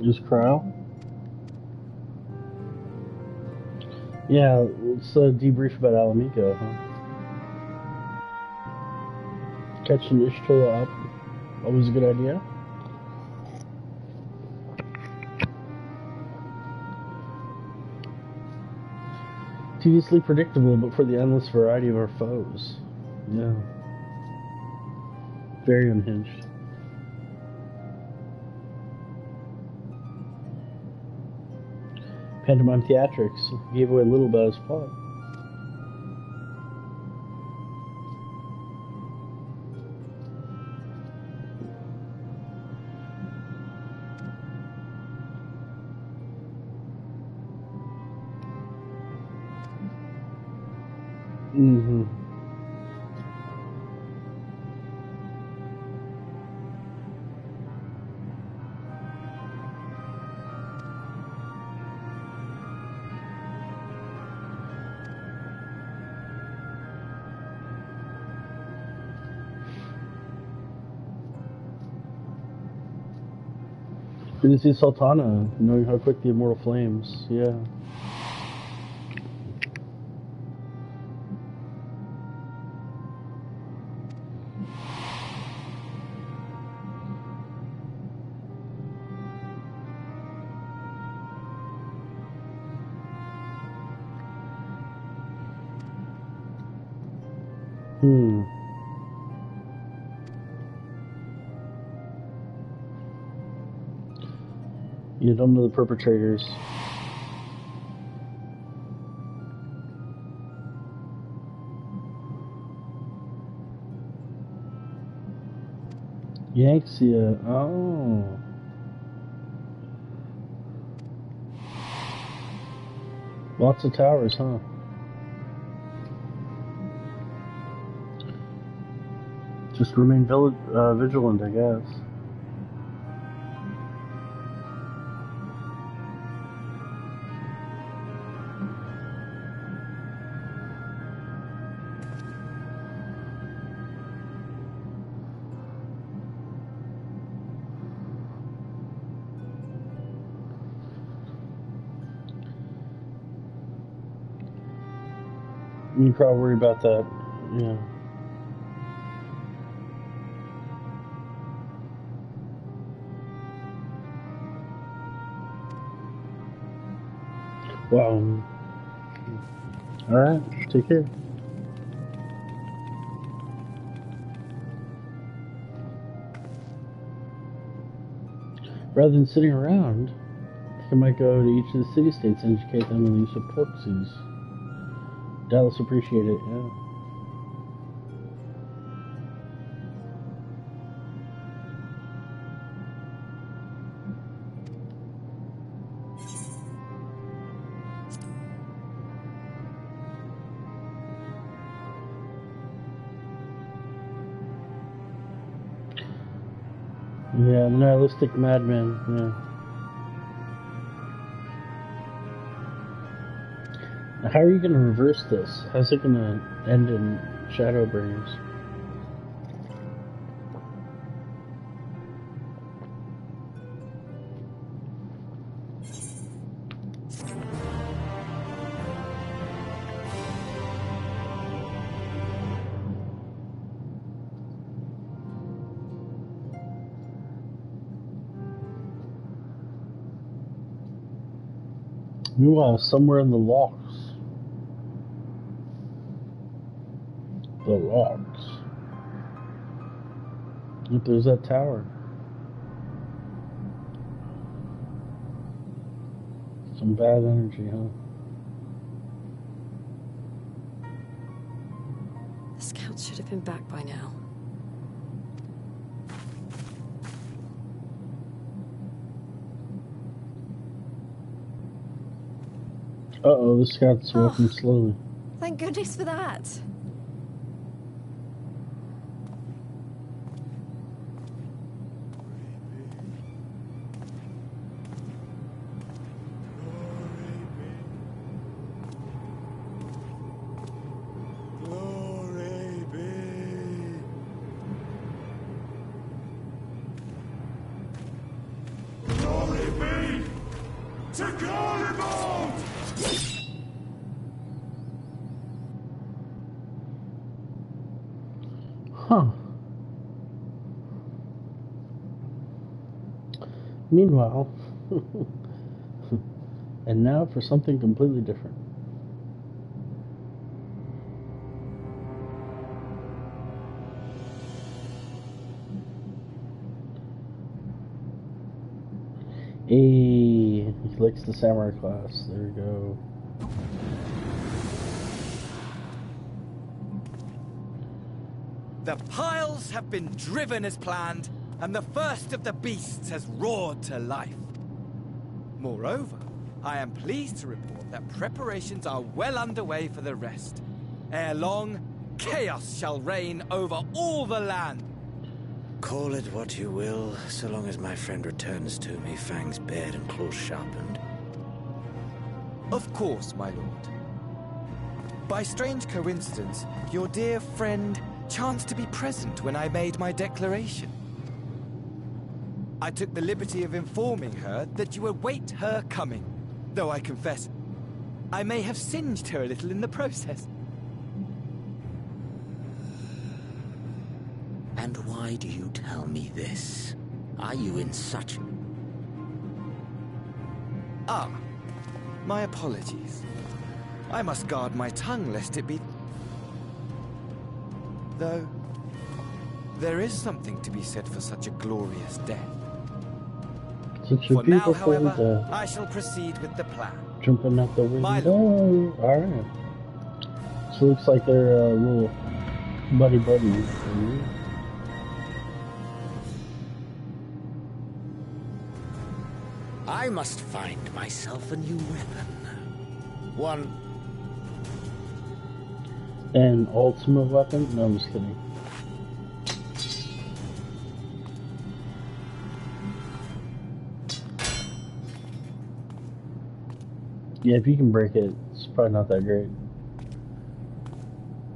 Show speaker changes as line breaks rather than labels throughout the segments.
Just Crow? Yeah, let's debrief about Alamico, huh? Catching Ishtola up. Always a good idea. Tediously predictable, but for the endless variety of our foes. Yeah. Very unhinged. Pantomime theatrics gave away a little about his plot. Mm-hmm. Good to see Sultana, knowing how quick the immortal flames. Yeah. You don't know the perpetrators. Yanxia. Oh. Lots of towers, huh? Just remain vigilant, I guess. You probably worry about that. Yeah. Wow. Alright, take care. Rather than sitting around, I might go to each of the city-states and educate them on the use of porksies. Dallas appreciate it, yeah. Yeah, the nihilistic madman, yeah. Now, how are you going to reverse this? How's it going to end in Shadowbringers? Meanwhile, somewhere in the locks. The locks. Look, there's that tower. Some bad energy, huh?
The scouts should have been back by now.
Uh-oh, the scout's walking slowly.
Thank goodness for that.
Glory be!
Huh. Meanwhile, and now for something completely different. He likes the samurai class. There we go.
The piles have been driven as planned, and the first of the beasts has roared to life. Moreover, I am pleased to report that preparations are well underway for the rest. Ere long, chaos shall reign over all the land.
Call it what you will, so long as my friend returns to me, fangs bared and claws sharpened.
Of course, my lord. By strange coincidence, your dear friend chanced to be present when I made my declaration. I took the liberty of informing her that you await her coming, though I confess, I may have singed her a little in the process.
And why do you tell me this? Are you in such...
Ah, my apologies. I must guard my tongue lest it be... Though, there is something to be said for such a glorious death.
Such a
For now,
beautiful
however,
death.
I shall proceed with the plan.
Jumping out the window.
My lord.
Alright. So it looks like they're a little buddy-buddy.
I must find myself a new weapon. One...
An ultimate weapon? No, I'm just kidding. Yeah, if you can break it, it's probably not that great.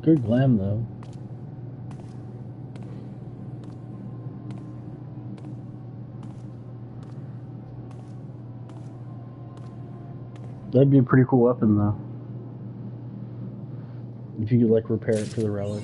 Good glam, though. That'd be a pretty cool weapon, though. If you could, like, repair it for the relic.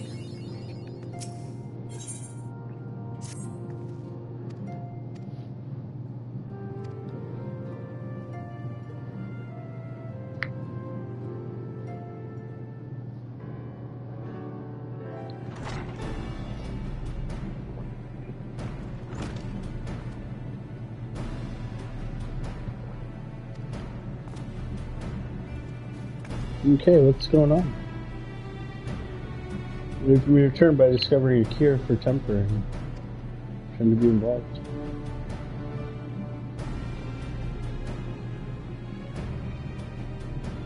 Okay, what's going on? We returned by discovering a cure for temper and trying to be involved.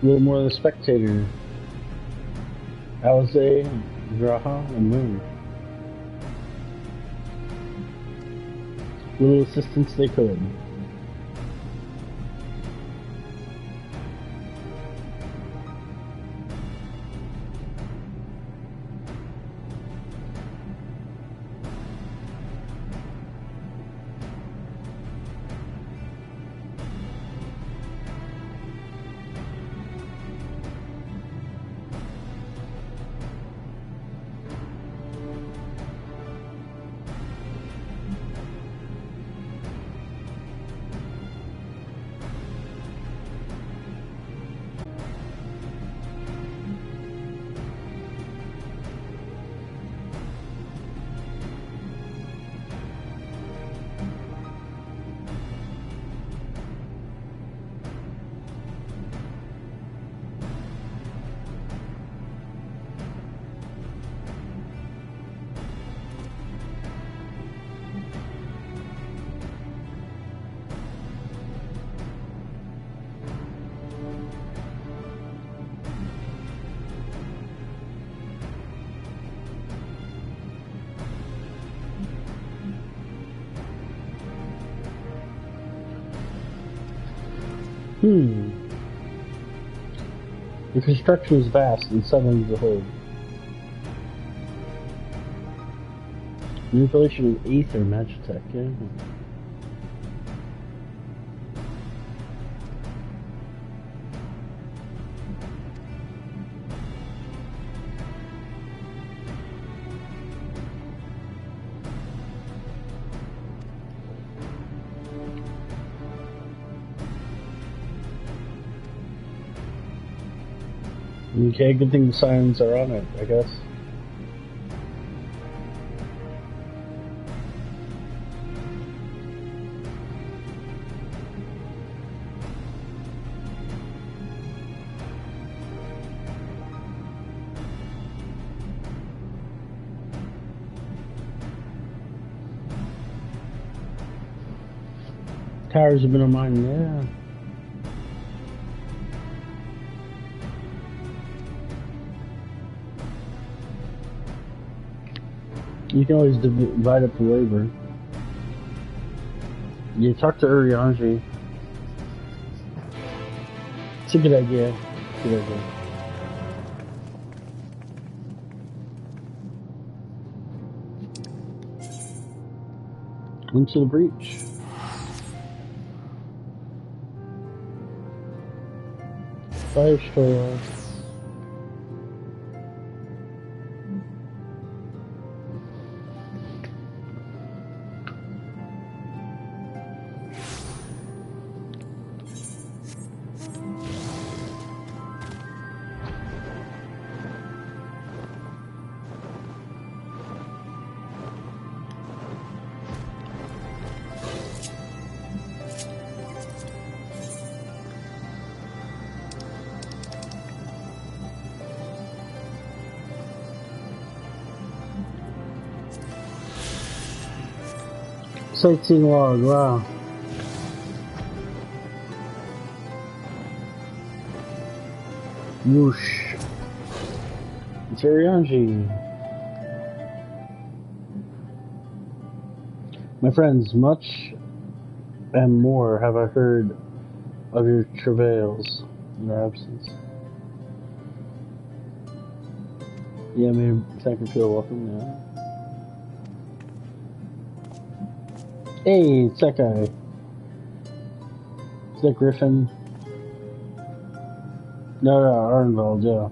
A little more of the spectator. Alize, Graha, and Moon. Little assistance they could. The construction is vast and suddenly behold. Manipulation of ether, magitech, yeah. Okay, good thing the sirens are on it, I guess. Towers have been on mine, yeah. You can always divide up the labor. You talk to Urianji. It's a good idea. Good idea. Into the breach. Fire store. Sightseeing log, wow. Whoosh. It's Urianji. My friends, much and more have I heard of your travails in your absence. Yeah, maybe thank you for the welcome, yeah. Hey, it's that guy. Is that Griffin? No, Arnvald, yeah.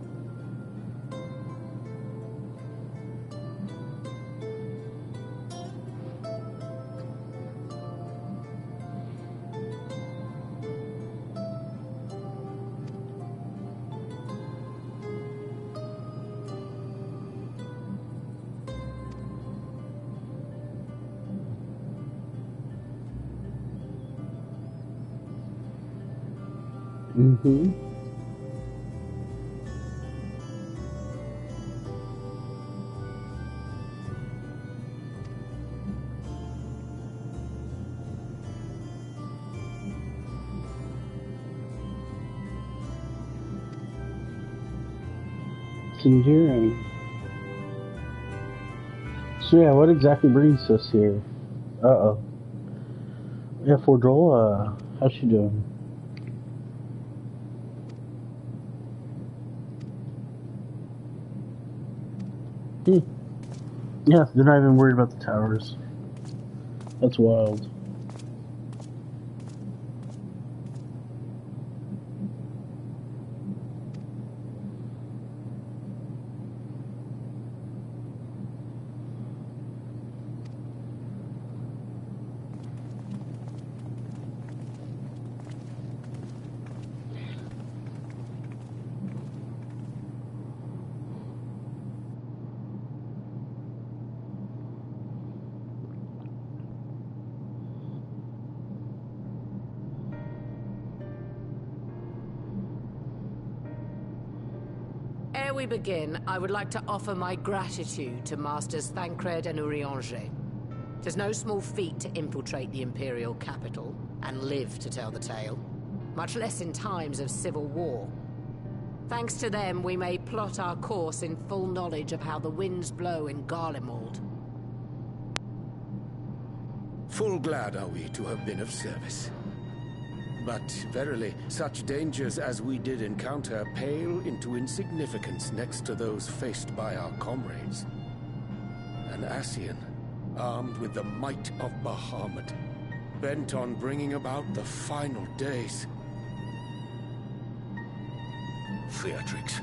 Mm-hmm. Conjuring. So yeah, what exactly brings us here? Uh-oh. Yeah, Fordrola, how's she doing? Yeah, they're not even worried about the towers. That's wild.
Ere we begin, I would like to offer my gratitude to Masters Thancred and Urianger. 'Tis no small feat to infiltrate the Imperial capital and live to tell the tale, much less in times of civil war. Thanks to them, we may plot our course in full knowledge of how the winds blow in Garlemald.
Full glad are we to have been of service. But verily, such dangers as we did encounter pale into insignificance next to those faced by our comrades. An Ascian, armed with the might of Bahamut, bent on bringing about the final days.
Theatrics.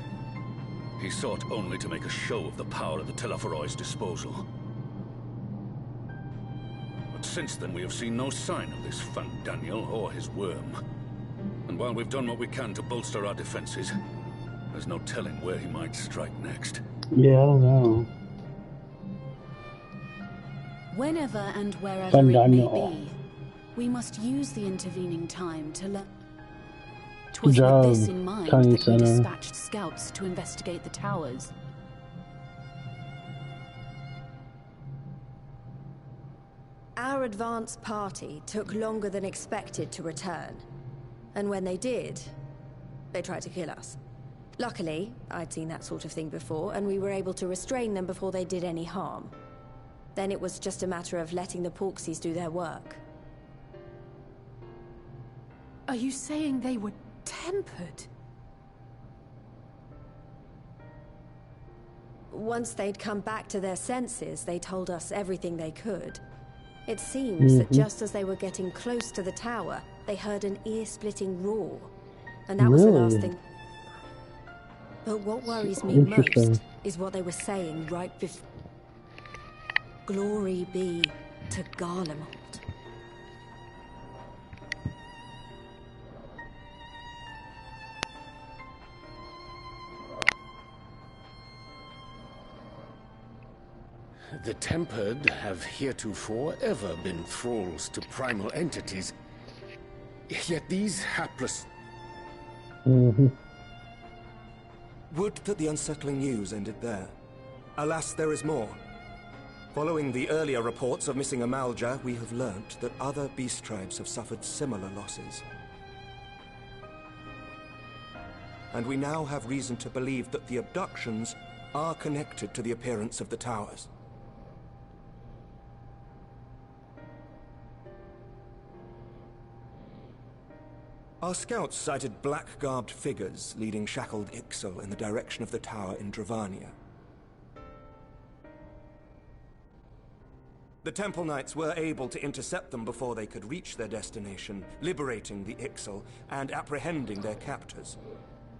He sought only to make a show of the power at the Teleforoi's disposal. But since then we have seen no sign of this Fandaniel or his worm. And while we've done what we can to bolster our defenses, There's no telling where he might strike next.
Yeah, I don't know.
Whenever and wherever it may
Phenomenal.
be, we must use the intervening time to learn.
Good
'Twas with
job,
this in mind
Connie
that we
Center.
dispatched scouts to investigate the towers.
Our advance party took longer than expected to return. And when they did, they tried to kill us. Luckily, I'd seen that sort of thing before, and we were able to restrain them before they did any harm. Then it was just a matter of letting the Porksies do their work.
Are you saying they were tempered?
Once they'd come back to their senses, they told us everything they could. It seems that just as they were getting close to the tower, they heard an ear-splitting roar. And that was the last thing. But what worries me
Interesting.
most is what they were saying right before. Glory be to Garlemald.
The Tempered have heretofore ever been thralls to primal entities. Yet these hapless...
Mm-hmm.
Would that the unsettling news ended there. Alas, there is more. Following the earlier reports of missing Amalja, we have learnt that other beast tribes have suffered similar losses. And we now have reason to believe that the abductions are connected to the appearance of the towers. Our scouts sighted black-garbed figures leading shackled Ixal in the direction of the tower in Dravania. The Temple Knights were able to intercept them before they could reach their destination, liberating the Ixal and apprehending their captors,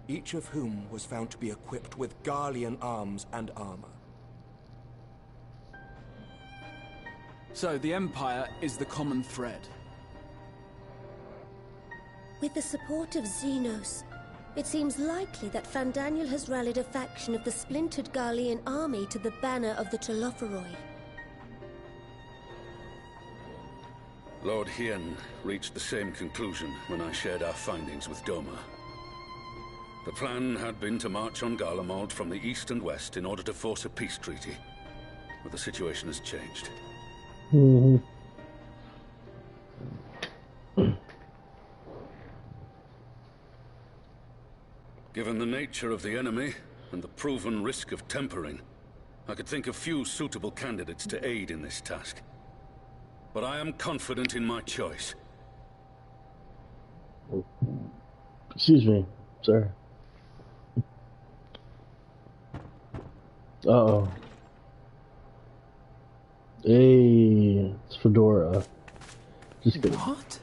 each of whom was found to be equipped with Garlean arms and armor.
So the Empire is the common thread.
With the support of Xenos, it seems likely that Fandaniel has rallied a faction of the splintered Garlean army to the banner of the Telophoroi.
Lord Hien reached the same conclusion when I shared our findings with Doma. The plan had been to march on Garlemald from the east and west in order to force a peace treaty. But the situation has changed.
Mm-hmm.
Given the nature of the enemy and the proven risk of tempering, I could think of few suitable candidates to aid in this task. But I am confident in my choice.
Excuse me, sir. Uh-oh. Hey, it's Fedora. Just kidding.
What?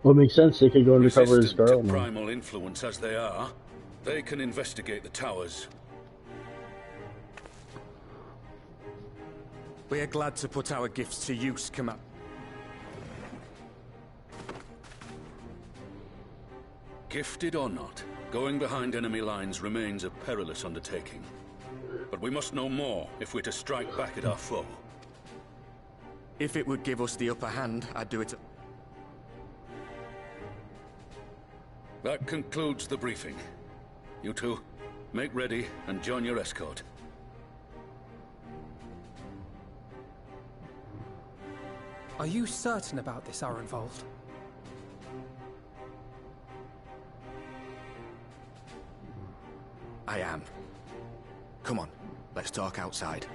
Well, it makes sense. They could go undercover as
Resistant to
Garlemald.
primal influence as they are, they can investigate the towers.
We are glad to put our gifts to use, Commander.
Gifted or not, going behind enemy lines remains a perilous undertaking. But we must know more if we're to strike back at our foe.
If it would give us the upper hand, I'd do it.
That concludes the briefing. You two, make ready and join your escort.
Are you certain about this, Arenvold?
I am. Come on, let's talk outside.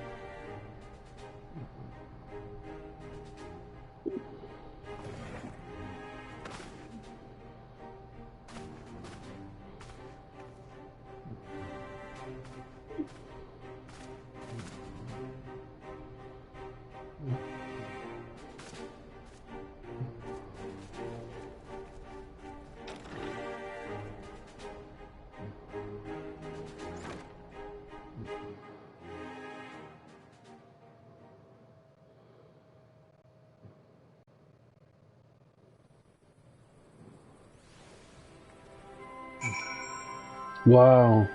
Wow.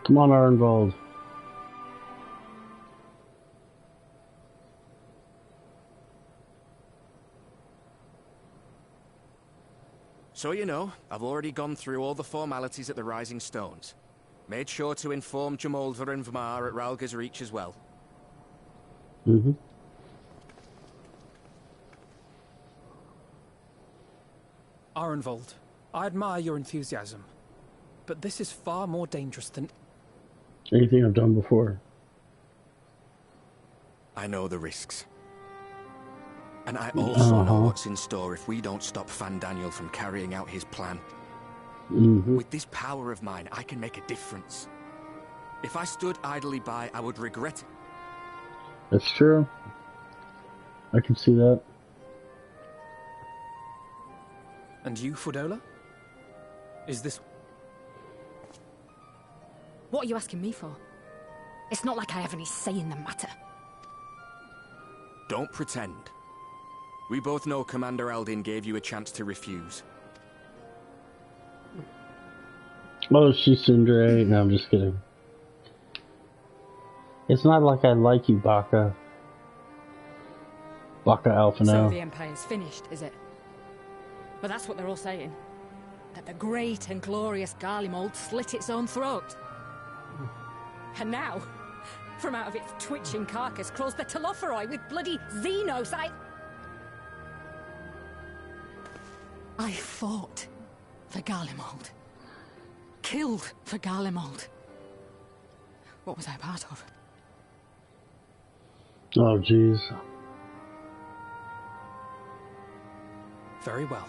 Come on, Arnvold.
So you know, I've already gone through all the formalities at the Rising Stones. Made sure to inform Jamolva and Vmar at Ralga's Reach as well.
Mm-hmm.
Arenvold, I admire your enthusiasm, but this is far more dangerous than
anything I've done before.
I know the risks. And I also know what's in store if we don't stop Fandaniel from carrying out his plan. With this power of mine, I can make a difference. If I stood idly by, I would regret it.
That's true. I can see that.
And you, Fudola? Is this...
What are you asking me for? It's not like I have any say in the matter.
Don't pretend. We both know Commander Eldin gave you a chance to refuse.
Oh, she's Sundray. No, I'm just kidding. It's not like I like you, Baka. Baka Alpha now.
So the Empire's finished, is it? But that's what they're all saying. That the great and glorious Garlemald slit its own throat. And now, from out of its twitching carcass crawls the Telophoroi with bloody Xenos. I fought for Garlemald. Killed for Garlemald. What was I a part of?
Oh, jeez.
Very well.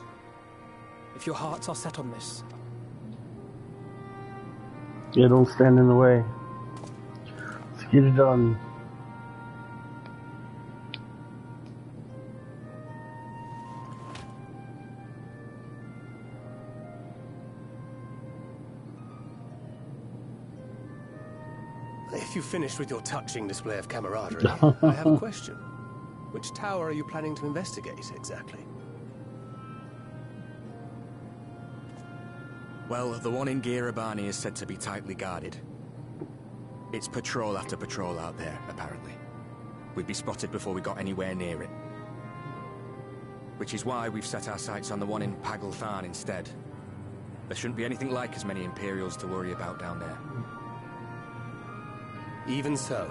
If your hearts are set on this.
Yeah, don't stand in the way. Let's get it done.
If you've finished with your touching display of camaraderie, I have a question. Which tower are you planning to investigate, exactly?
Well, the one in Girabani is said to be tightly guarded. It's patrol after patrol out there, apparently. We'd be spotted before we got anywhere near it. Which is why we've set our sights on the one in Paglthan instead. There shouldn't be anything like as many Imperials to worry about down there.
Even so,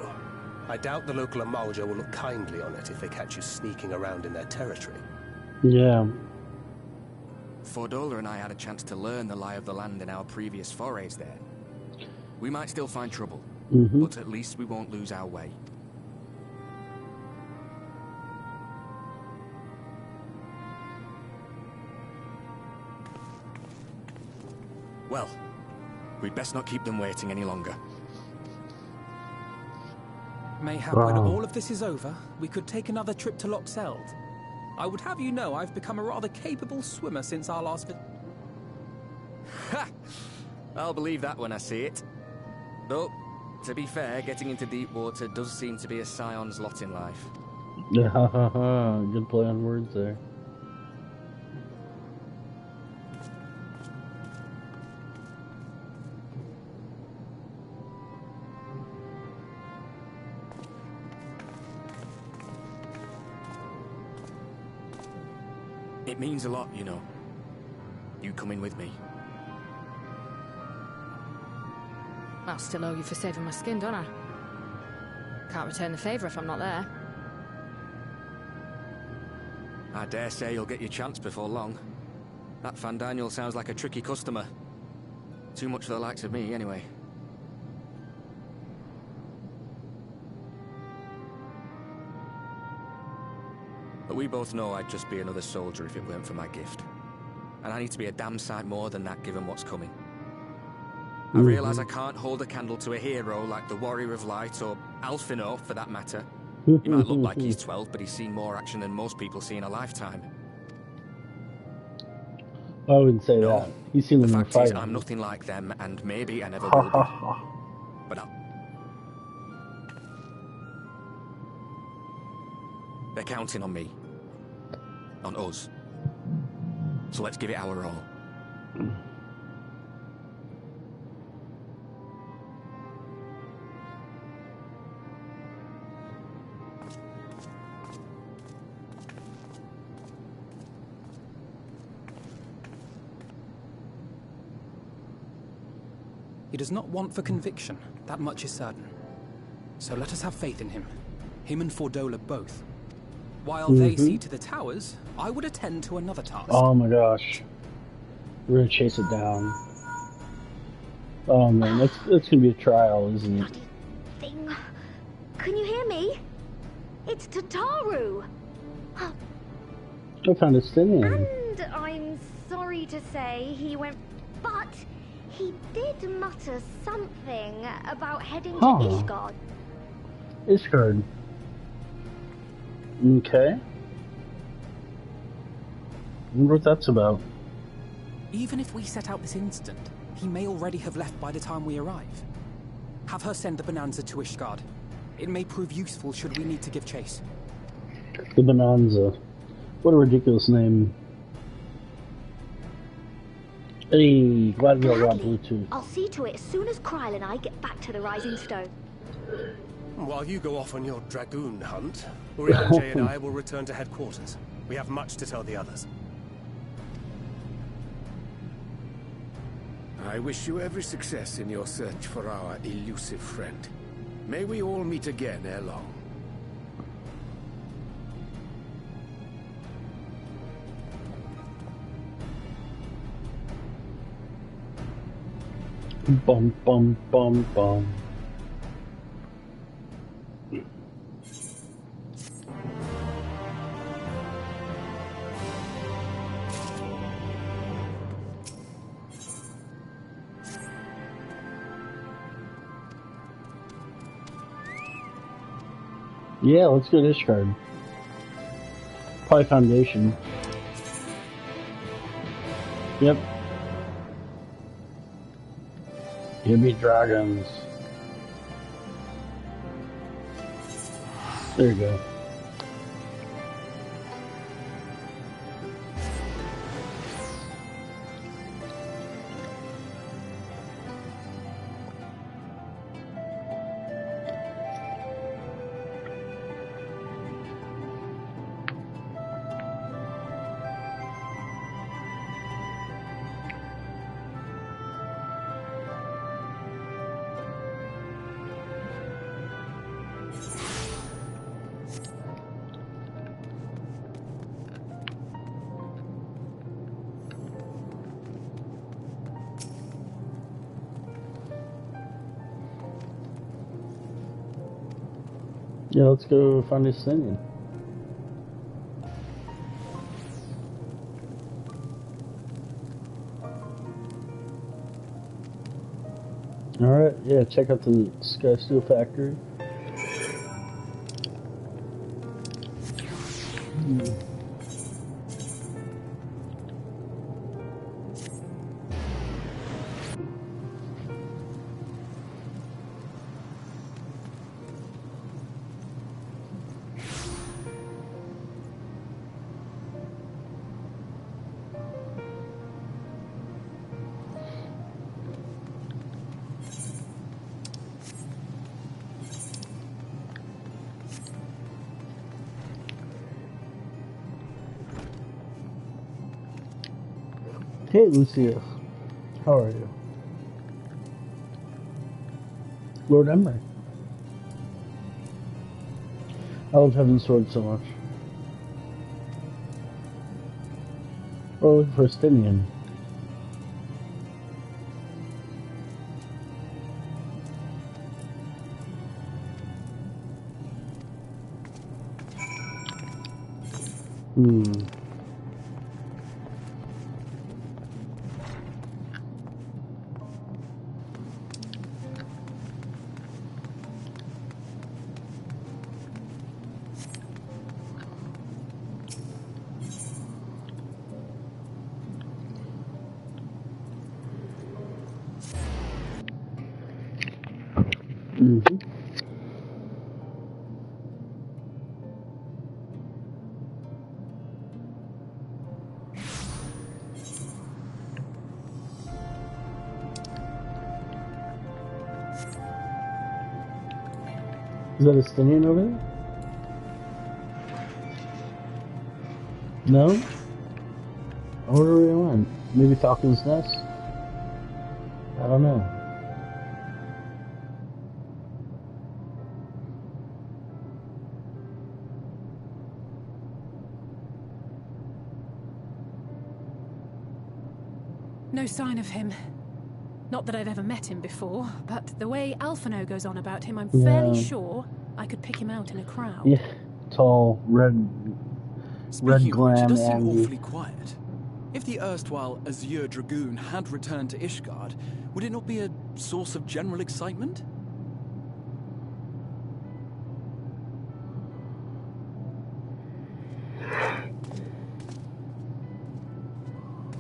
I doubt the local Amalja will look kindly on it if they catch you sneaking around in their territory.
Yeah.
Fordola and I had a chance to learn the lie of the land in our previous forays there. We might still find trouble, but at least we won't lose our way. Well, we'd best not keep them waiting any longer.
Mayhap when all of this is over, we could take another trip to Loxeld. I would have you know I've become a rather capable swimmer since our last
Ha! I'll believe that when I see it. Though, to be fair, getting into deep water does seem to be a scion's lot in life.
Good play on words there.
It means a lot, you know. You coming with me.
I'll still owe you for saving my skin, don't I? Can't return the favour if I'm not there.
I dare say you'll get your chance before long. That Fandaniel sounds like a tricky customer. Too much for the likes of me, anyway. But we both know I'd just be another soldier if it weren't for my gift. And I need to be a damn sight more than that given what's coming. I realise I can't hold a candle to a hero like the Warrior of Light or Alphino, for that matter. He might look like he's 12, but he's seen more action than most people see in a lifetime.
I wouldn't say that. He's seen them
the
in
fact
fight.
is, I'm nothing like them, and maybe I never will be. But they're counting on me. On us. So let's give it our all.
He does not want for conviction, that much is certain. So let us have faith in him. Him and Fordola both. While they see to the towers, I would attend to another task.
Oh my gosh. We're gonna chase it down. Oh man, that's gonna be a trial, isn't it?
Thing. Can you hear me? It's Tataru!
I found a Stinian.
And I'm sorry to say he went... But he did mutter something about heading to Ishgard.
Ishgard. Okay. I wonder what that's about.
Even if we set out this instant, he may already have left by the time we arrive. Have her send the Bonanza to Ishgard. It may prove useful should we need to give chase.
The Bonanza. What a ridiculous name. Hey, glad we all got Bluetooth.
I'll see to it as soon as Kryl and I get back to the Rising Stone.
While you go off on your dragoon hunt, Urianger and I will return to headquarters. We have much to tell the others.
I wish you every success in your search for our elusive friend. May we all meet again ere long.
Bum bum bum bum. Yeah, let's go to Ishgard. Probably Foundation. Yep. Give me dragons. There you go. Yeah, let's go find this thing. Alright, yeah, check out the Sky Steel Factory. Hey, Lucius. How are you? Lord Emery. I love Heaven's Sword so much. We're looking for a Stinian. Is that a Stinian over there? No? I wonder where he went. Maybe Falcon's Nest? I don't know.
No sign of him. Not that I've ever met him before, but the way Alphino goes on about him, I'm fairly sure I could pick him out in a crowd.
Yeah, tall, red glam,
it does seem
Andy.
awfully quiet. If the erstwhile Azure Dragoon had returned to Ishgard, would it not be a source of general excitement?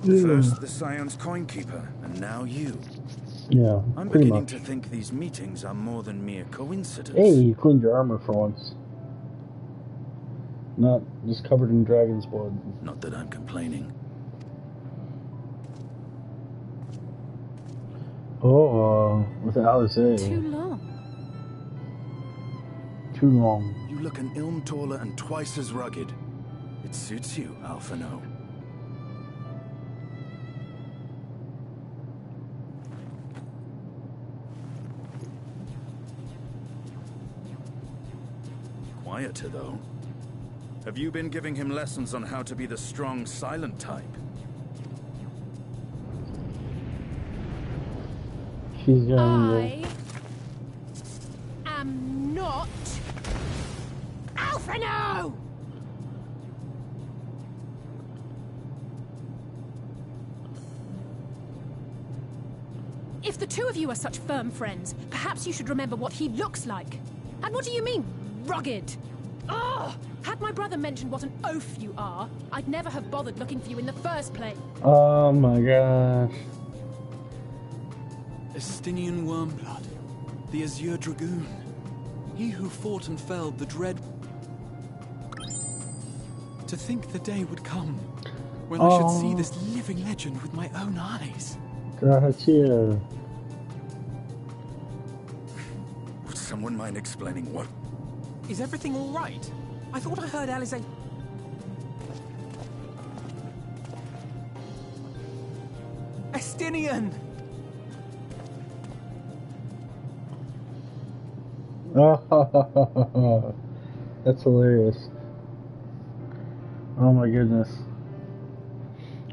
First the Scion's Coinkeeper, and now you.
Yeah,
I'm
pretty
beginning
much.
to think these meetings are more than mere coincidence.
Hey, you cleaned your armor for once. Not just covered in dragon's blood.
Not that I'm complaining.
Oh, with Alizé.
Too long.
Too long.
You look an ilm taller and twice as rugged. It suits you, Alphino. Quieter, though. Have you been giving him lessons on how to be the strong, silent type?
She's going
I am not Alphino! If the two of you are such firm friends, perhaps you should remember what he looks like. And what do you mean, rugged? Ugh! Had my brother mentioned what an oaf you are, I'd never have bothered looking for you in the first place.
Oh my gosh.
Estinian Wormblood, the Azure Dragoon, he who fought and felled the dread. To think the day would come when I should see this living legend with my own eyes.
Gotcha.
Would someone mind explaining what?
Is everything all right? I thought I heard Alizé. Estinian!
That's hilarious. Oh my goodness.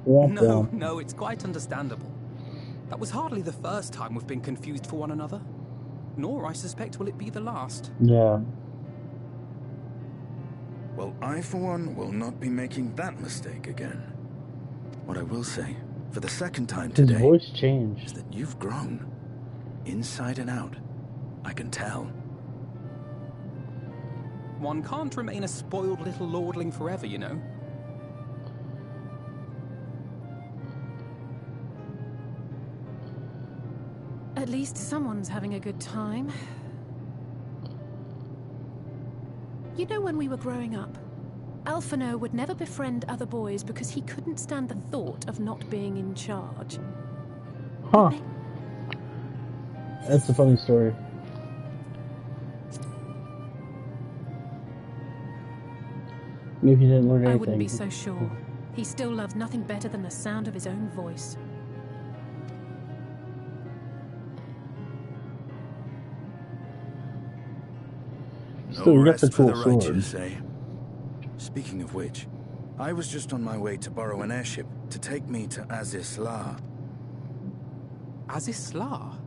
Womp womp.
No, it's quite understandable. That was hardly the first time we've been confused for one another. Nor, I suspect, will it be the last.
Yeah.
Well, I, for one, will not be making that mistake again. What I will say, for the second time today,
his voice changed.
Is that you've grown. Inside and out. I can tell.
One can't remain a spoiled little lordling forever, you know.
At least someone's having a good time. You know, when we were growing up, Alphino would never befriend other boys because he couldn't stand the thought of not being in charge.
Huh. That's a funny story. Maybe he didn't learn anything.
I wouldn't be so sure. He still loved nothing better than the sound of his own voice.
Still,
No
you got the
rest for
cool
the
sword.
righteous, eh? Speaking of which, I was just on my way to borrow an airship to take me to Azisla.
Azisla?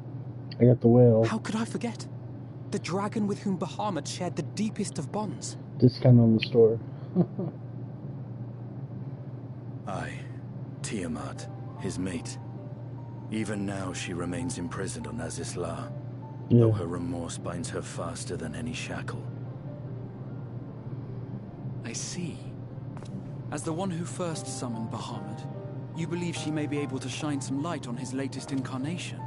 I got the whale.
How could I forget? The dragon with whom Bahamut shared the deepest of bonds.
Discount on the store.
I, Tiamat, his mate. Even now she remains imprisoned on Azisla, though her remorse binds her faster than any shackle.
I see. As the one who first summoned Bahamut, you believe she may be able to shine some light on his latest incarnation?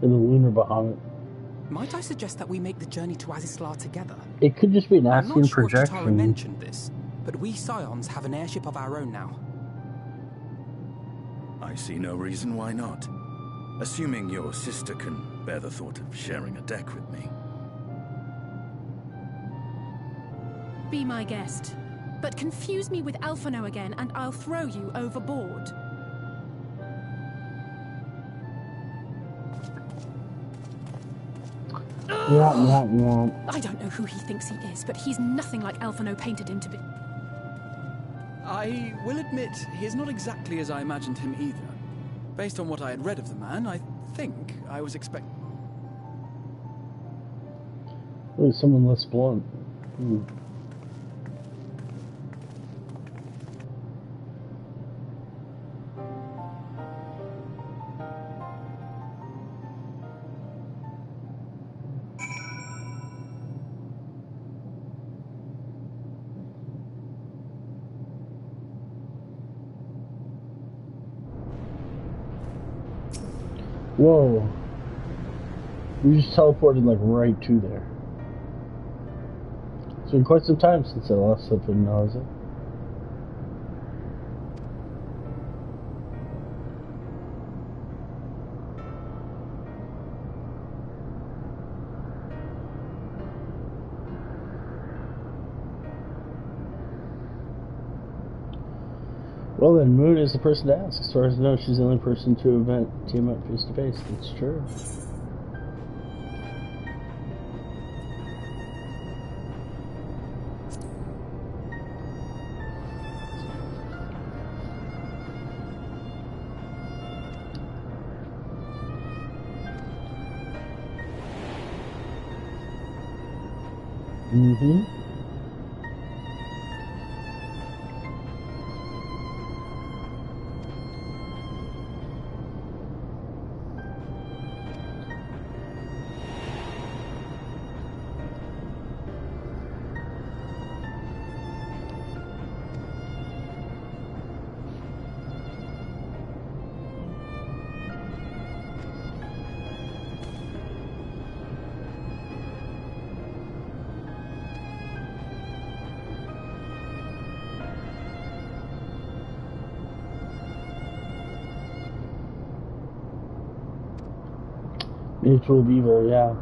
In the lunar Bahamut.
Might I suggest that we make the journey to Azisla together?
It could just be an
I'm
Ascian
not sure if Tatara
projection.
mentioned this, but we Scions have an airship of our own now.
I see no reason why not. Assuming your sister can bear the thought of sharing a deck with me.
be my guest. But confuse me with Alphino again, and I'll throw you overboard. I don't know who he thinks he is, but he's nothing like Alphino painted him to be.
I will admit, he is not exactly as I imagined him either. Based on what I had read of the man, I think I was expecting...
Oh, someone less blunt. Whoa. We just teleported like right to there. It's been quite some time since I last slept in nausea. Well then, Moon is the person to ask. As far as I know, she's the only person to event Tiamat face to face. That's true. Mutual evil, yeah.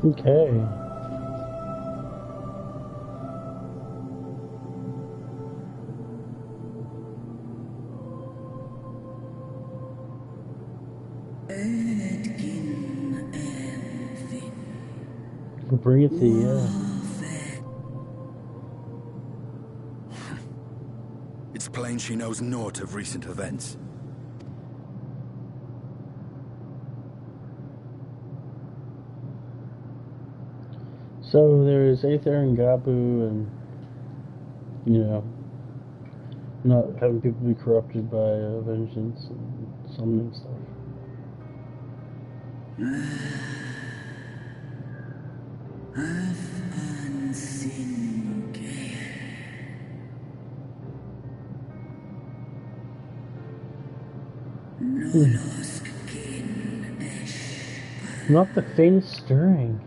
Okay. We'll bring it to you.
It's plain she knows naught of recent events.
So there's Aether and Gabu and, you know, not having people be corrupted by vengeance and summoning stuff. Not the faintest stirring.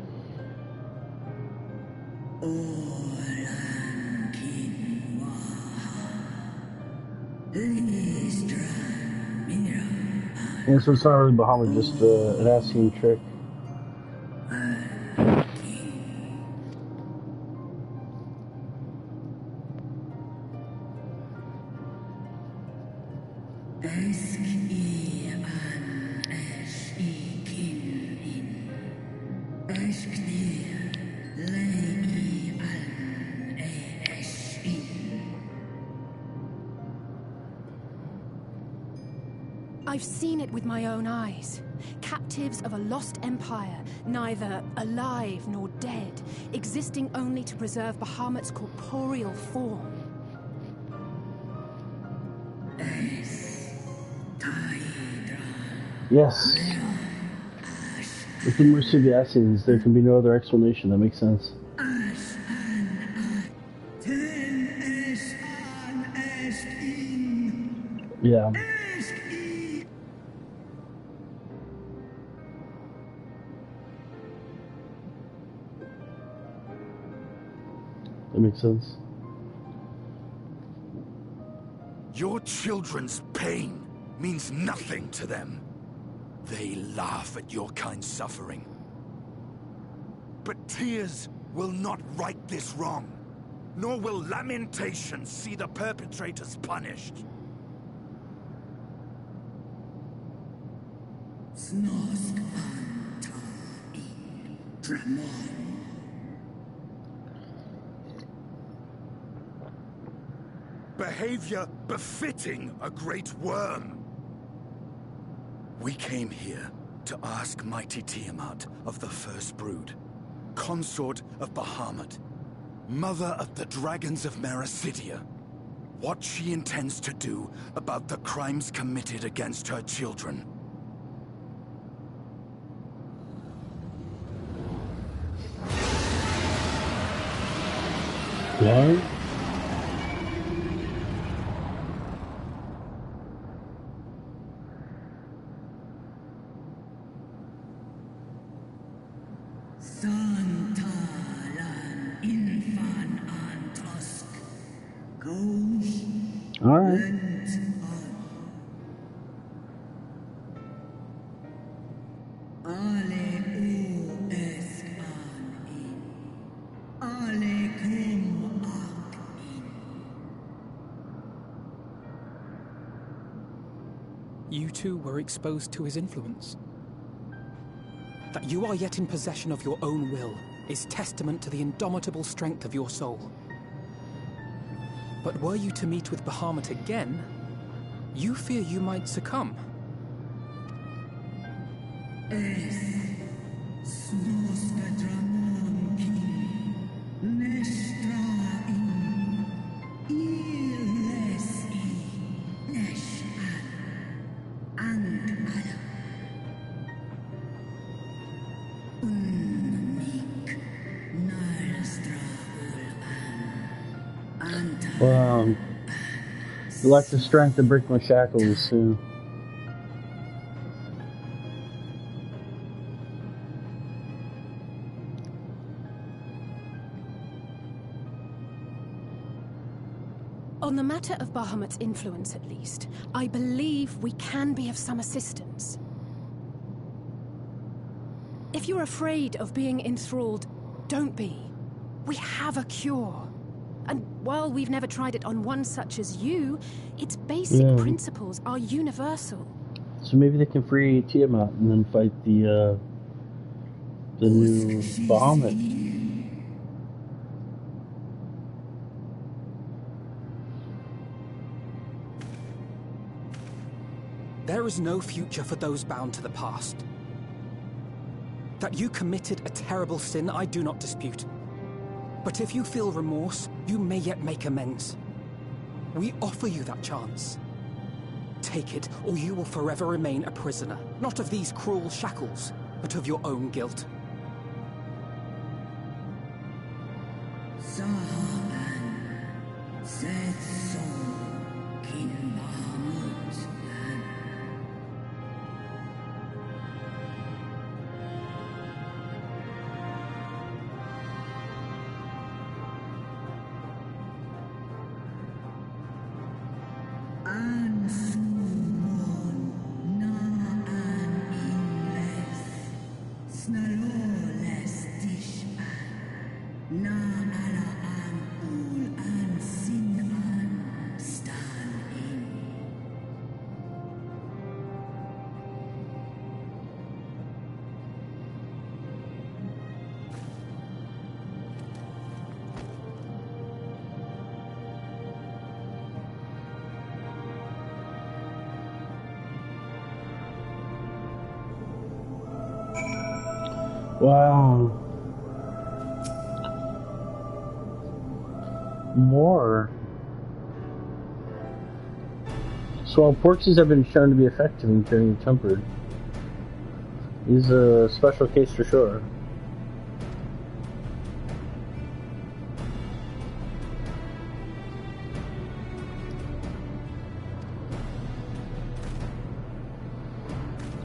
Yeah, so it's not really Bahamut, just an Ascian trick.
I've seen it with my own eyes. Captives of a lost empire, neither alive nor dead, existing only to preserve Bahamut's corporeal form.
Yes. With the mercy of the Assassins, there can be no other explanation. That makes sense. Yeah. That makes sense.
Your children's pain means nothing to them. They laugh at your kind suffering. But tears will not right this wrong, nor will lamentation see the perpetrators punished. Behavior befitting a great worm. We came here to ask mighty Tiamat of the First Brood, consort of Bahamut, mother of the dragons of Mericidia, what she intends to do about the crimes committed against her children.
What? All right.
You two were exposed to his influence. That you are yet in possession of your own will is testament to the indomitable strength of your soul. But were you to meet with Bahamut again, you fear you might succumb.
Well, you lack the strength to break my shackles, too.
On the matter of Bahamut's influence, at least, I believe we can be of some assistance. If you're afraid of being enthralled, don't be. We have a cure. And while we've never tried it on one such as you, its basic principles are universal.
So maybe they can free Tiamat and then fight the new Bahamut.
There is no future for those bound to the past. That you committed a terrible sin, I do not dispute. But if you feel remorse, you may yet make amends. We offer you that chance. Take it, or you will forever remain a prisoner, not of these cruel shackles, but of your own guilt.
Snalo
Wow. More. So while porches have been shown to be effective in curing the tempered, is a special case for sure.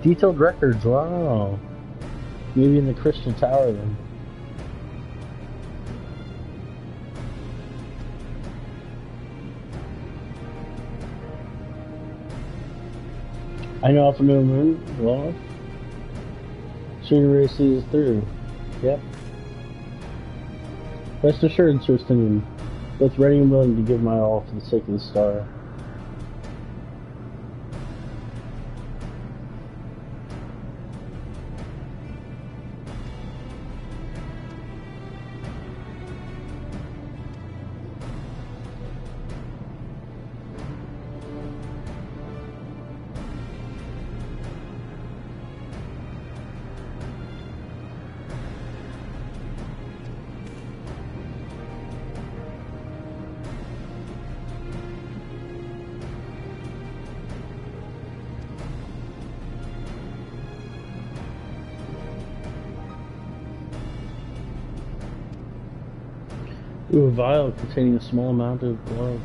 Detailed records, wow. Maybe in the Crystal Tower then. I know Alpha No Moon, well, Sooner sees through. Yep. Rest assured, Sir Stingin, both ready and willing to give my all for the sake of the star. Ooh, a vial containing a small amount of blood.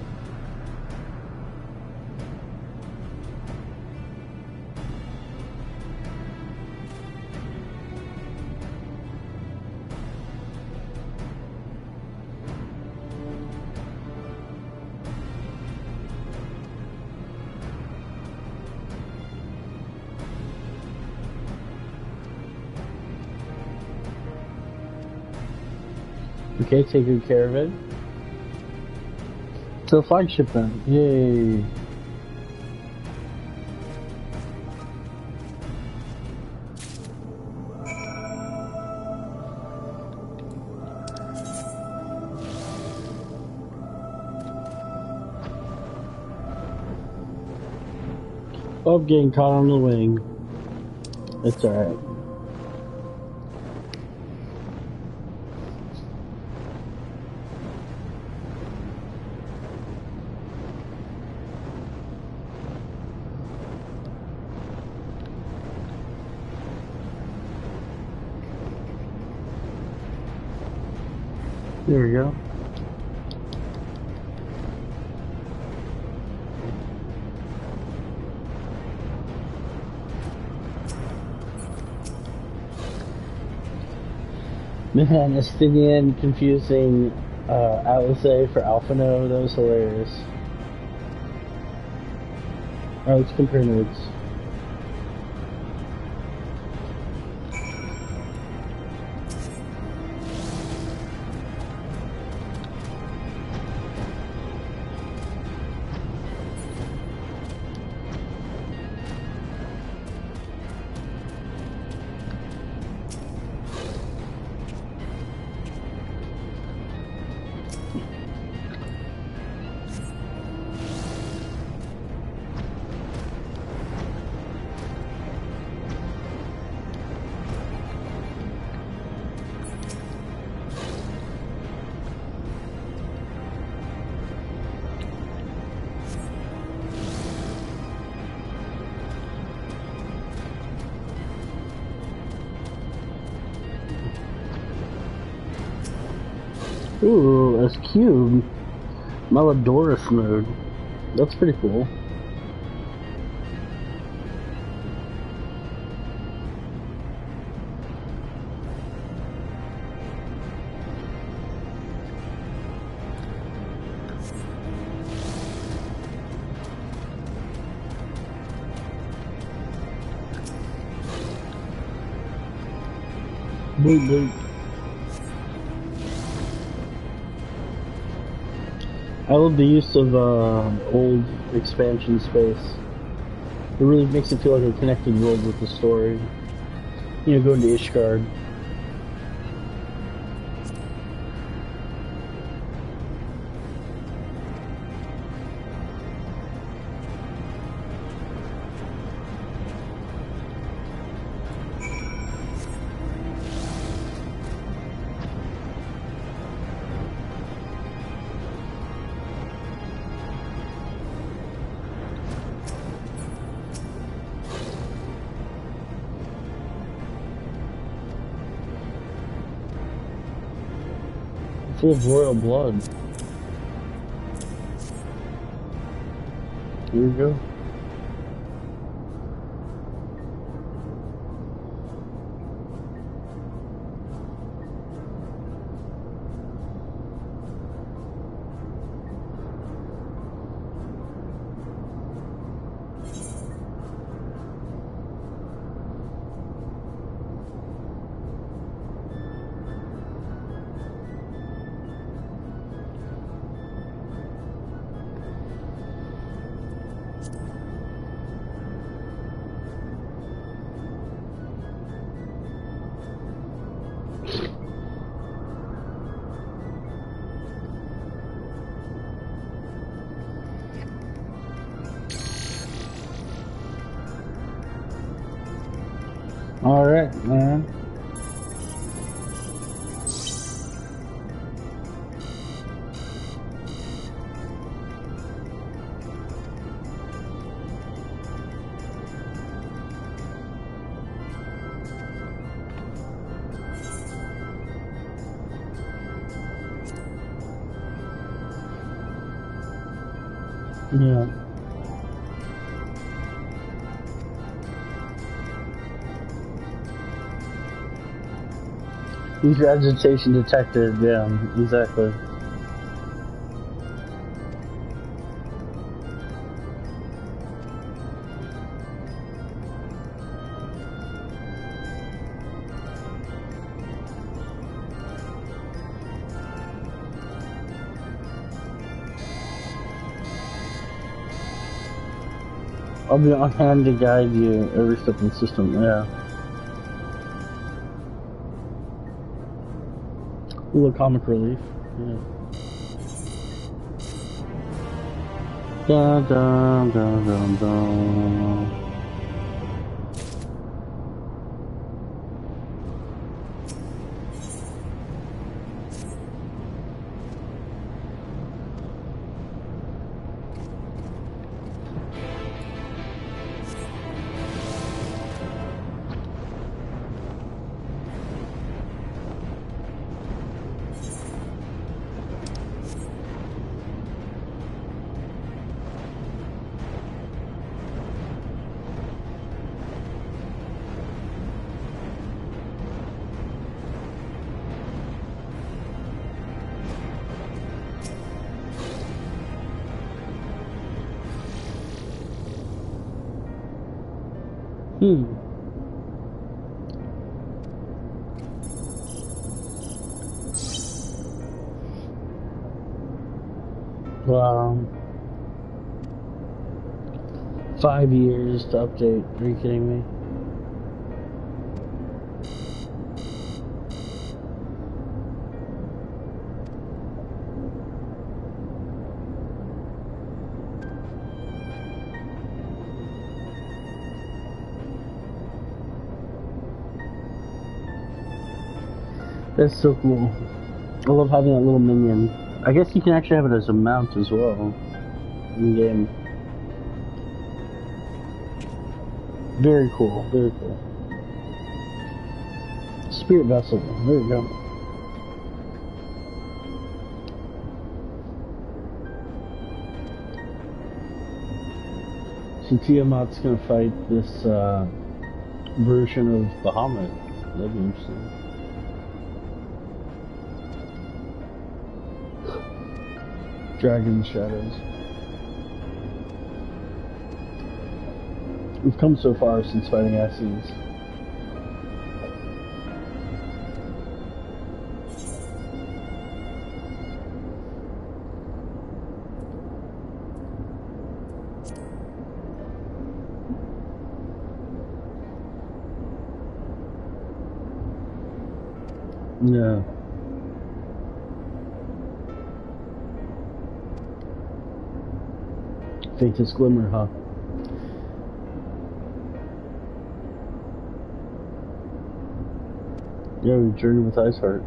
Okay, take good care of it. To the flagship then. Yay. Oh, I'm getting caught on the wing. It's alright. There we go. Man, Estinian confusing Alice for Alphano, that was hilarious. Alright, let's compare notes. Ooh, that's cube. Malodorous mode. That's pretty cool. Boop, boop. I love the use of old expansion space. It really makes it feel like a connected world with the story. You know, going to Ishgard. Full of royal blood. Here we go. Alright, man. Yeah. Use your agitation detected, yeah, exactly. I'll be on hand to guide you every step in the system, yeah. A little comic relief, yeah. Dun dun dun dun dun. Wow. 5 years to update. Are you kidding me? That's so cool. I love having that little minion. I guess you can actually have it as a mount as well in game. Very cool, very cool. Spirit vessel, there we go. So Tiamat's gonna fight this version of Bahamut. That'd be interesting. Dragon Shadows. We've come so far since fighting Asses. Yeah. Faintest glimmer, huh? Yeah, we journey with Iceheart.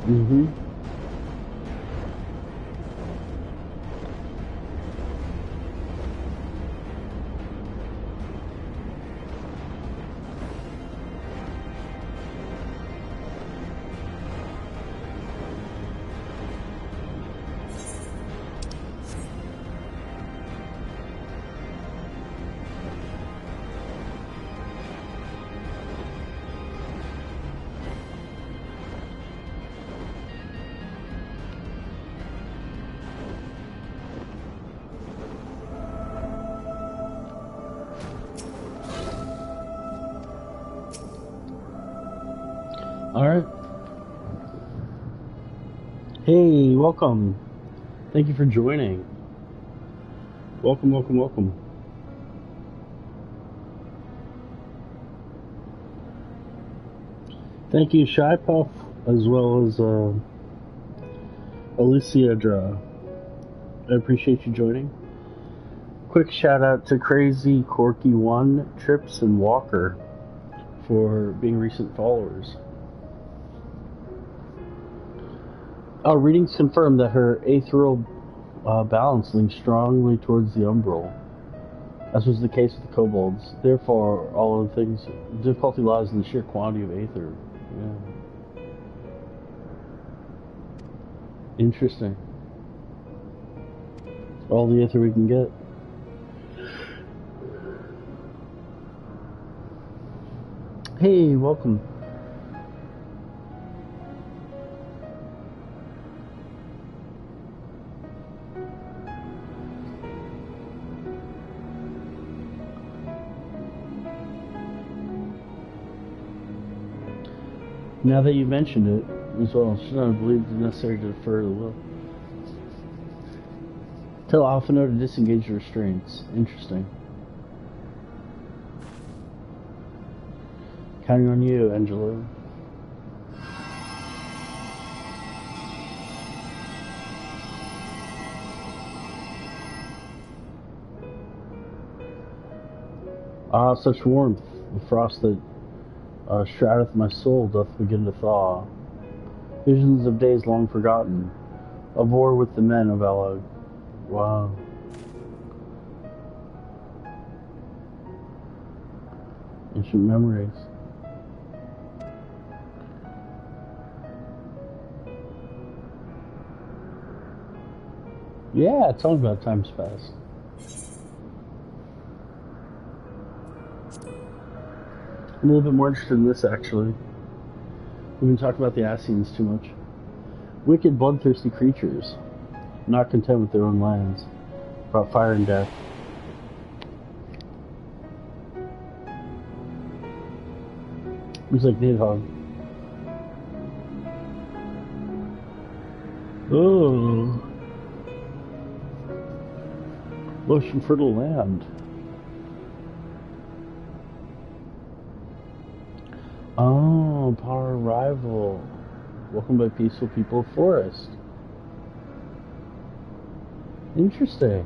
Mm-hmm. Alright. Hey, welcome. Thank you for joining. Welcome, welcome, welcome. Thank you, Shy Puff, as well as Alicia Dra. I appreciate you joining. Quick shout out to Crazy Corky 1, Trips, and Walker for being recent followers. Readings confirm that her aetherial balance leans strongly towards the umbral, as was the case with the kobolds. Therefore, all of the things, difficulty lies in the sheer quantity of aether. Yeah. Interesting. All the aether we can get. Hey, welcome. Now that you mentioned it, as well, should not have believed it necessary to defer the will. Tell Alphino to disengage the restraints. Interesting. Counting on you, Angelo. Ah, such warmth, the frost that shroudeth my soul doth begin to thaw. Visions of days long forgotten, of war with the men of Alag. Wow. Ancient memories. Yeah, tell me about times past. I'm a little bit more interested in this, actually. We've been talking about the Ascians too much. Wicked, bloodthirsty creatures, not content with their own lands, brought fire and death. Looks like Nidhogg. Oh. Lush and fertile land. Oh, power rival. Welcome by peaceful people of forest. Interesting.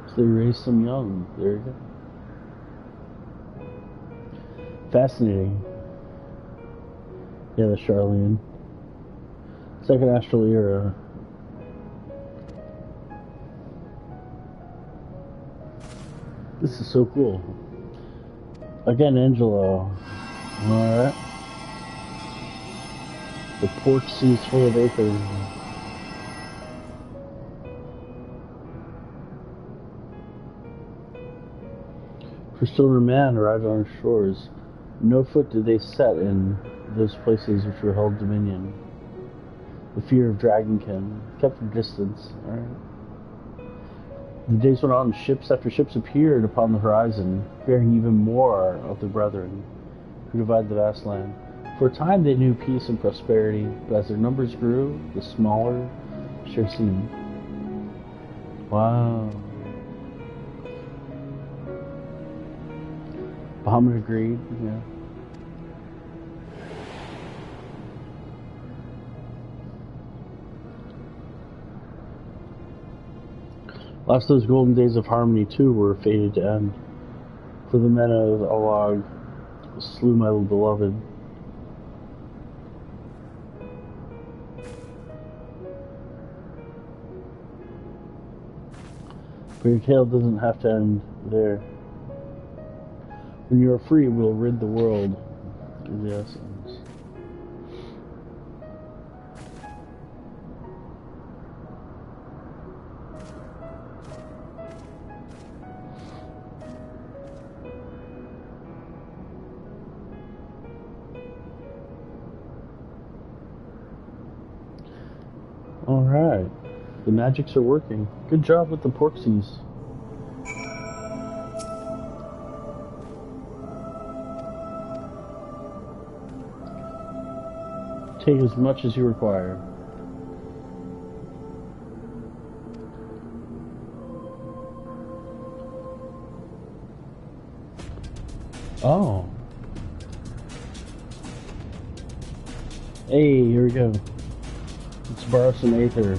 So they raised some young. There you go. Fascinating. Yeah, the Charlene. Second Astral Era. This is so cool. Again, Angelo. Alright. The porch seems full of acres. Crystal and man arrived on our shores. No foot did they set in those places which were held dominion. The fear of dragonkin kept their distance. Alright. The days went on, ships after ships appeared upon the horizon, bearing even more of the brethren who divide the vast land. For a time they knew peace and prosperity, but as their numbers grew, the smaller share seemed. Wow. Bahamut agreed, yeah. Last those golden days of harmony, too, were fated to end. For the men of Alag slew my beloved. But your tale doesn't have to end there. When you are free, we'll rid the world of the essence. Alright. The magics are working. Good job with the porksies. Take as much as you require. Oh. Hey, here we go. Let's borrow some aether.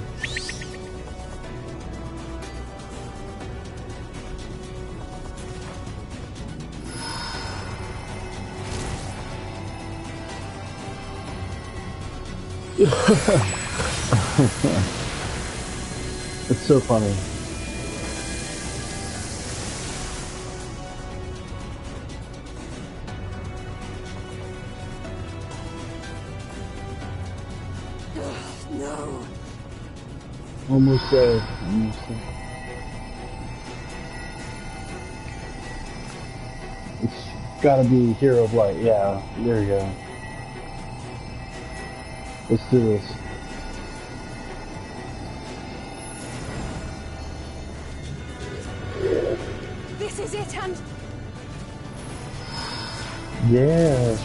It's so funny.
No.
Almost there. Almost there. It's gotta be Hero of Light. Yeah, there we go. Let's do this.
This is it, and...
Yeah.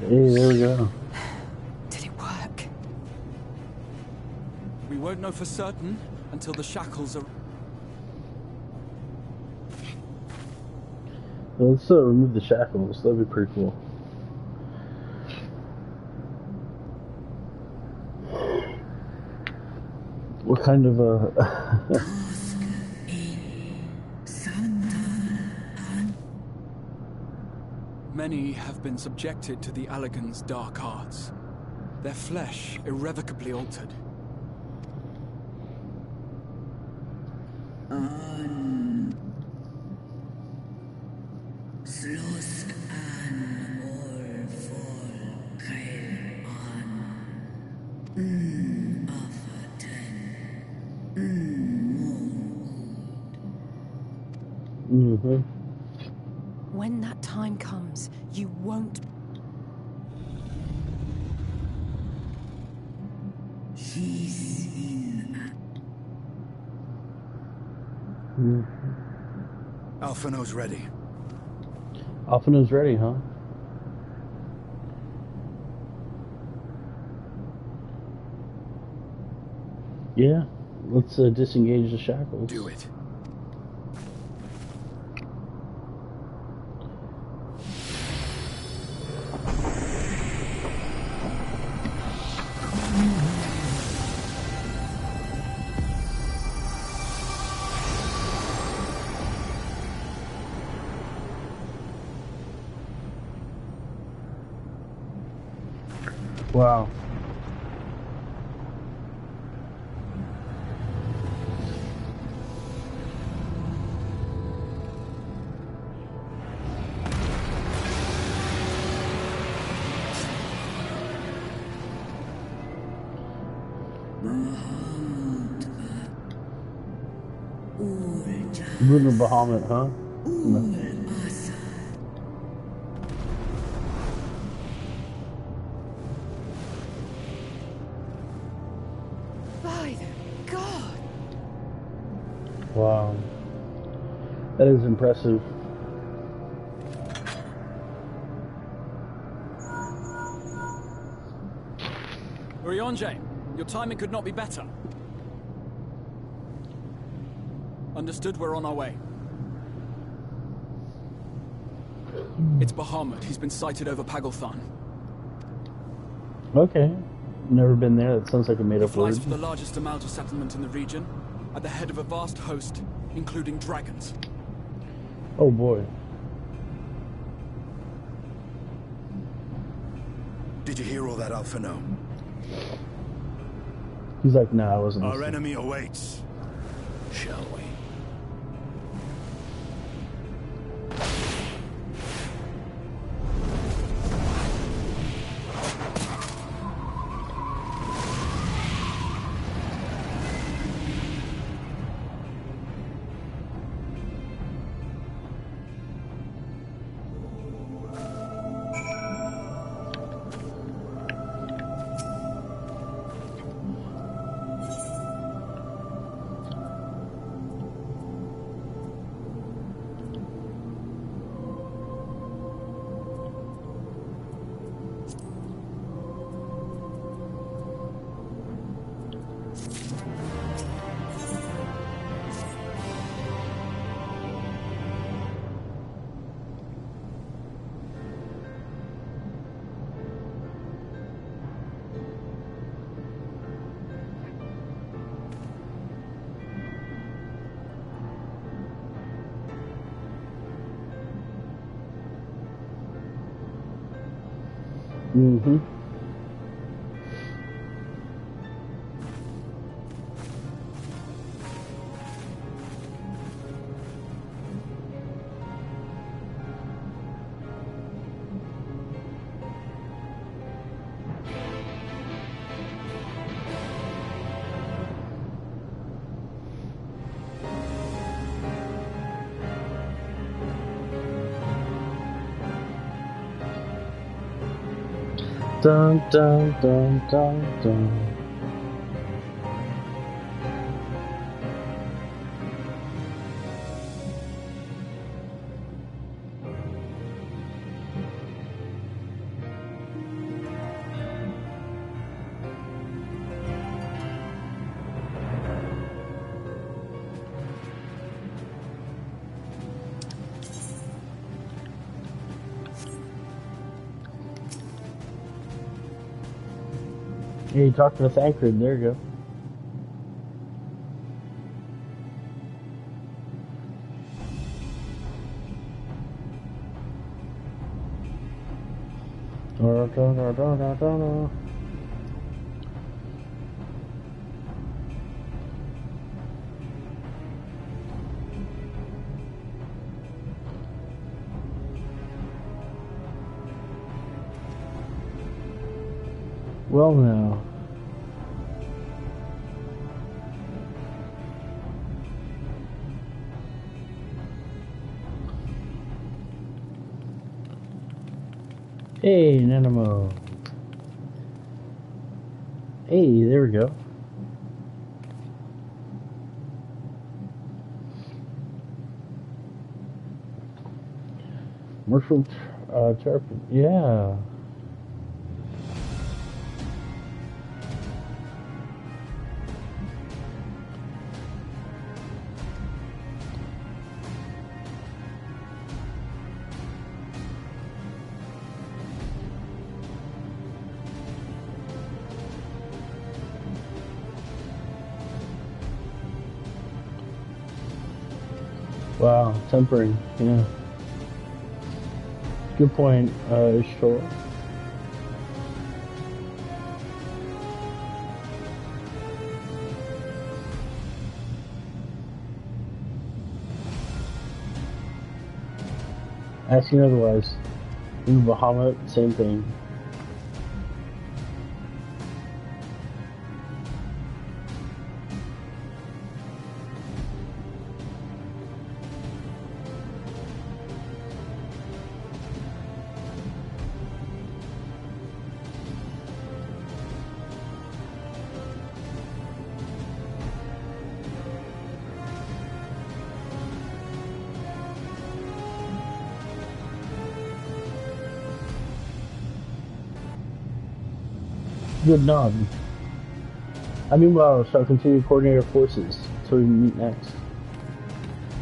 Hey, there we go.
Did it work?
We won't know for certain until the shackles are...
Well, let's remove the shackles. That'd be pretty cool. What kind of
Many have been subjected to the Allagan's dark arts. Their flesh irrevocably altered.
When that time comes, you won't...
Alphino's ready.
Alphino's ready, huh? Yeah, let's disengage the shackles.
Do it.
Wow. Lunar Bahamut, huh? No.
By the god!
Wow. That is impressive.
Urianger, your timing could not be better. Understood, we're on our way. It's Bahamut. He's been sighted over Pagalthan.
Okay. Never been there. That sounds like a
He
made-up word.
flies for the largest Amalta settlement in the region, at the head of a vast host, including dragons.
Oh boy.
Did you hear all that, Alphino?
He's like, nah, I wasn't
Our
listening.
enemy awaits. Shall we?
Mm-hmm. Dun dun dun dun dun. Yeah, you talked to Thancred, there you go. Da, da, da, da, da, da. Well now. Hey, Nanamo. Hey, there we go. Marshal Terrapin, yeah. Wow, tempering, yeah. Good point, Ishtor. Asking otherwise. In Bahamut, same thing. Good nod. I meanwhile shall continue to coordinate our forces until we meet next.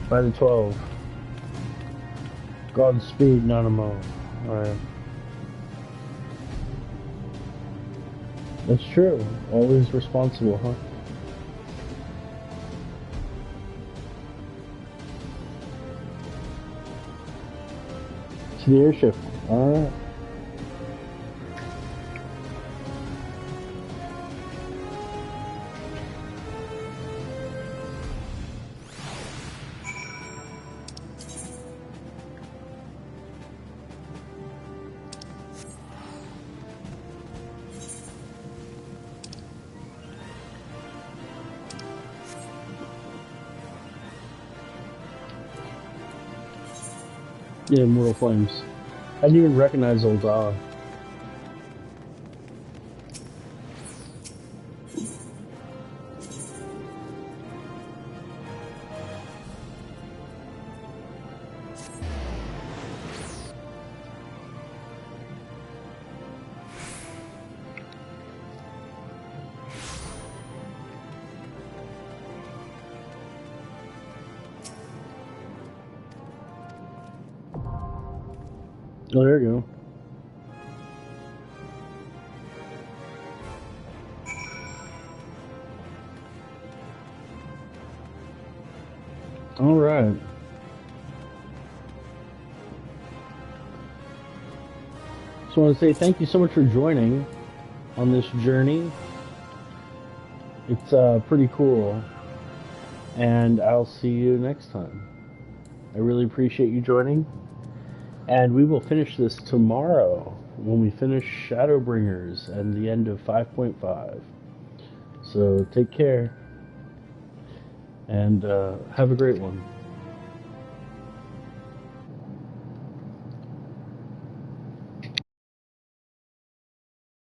By the 12. Godspeed, Nanamo. Alright. That's true. Always responsible, huh? To the airship. Alright. Yeah, Immortal Flames. I didn't even recognize old dog. Oh, there you go. All right. Just want to say thank you so much for joining on this journey. It's pretty cool. And I'll see you next time. I really appreciate you joining. And we will finish this tomorrow when we finish Shadowbringers and the end of 5.5. So take care and have a great one.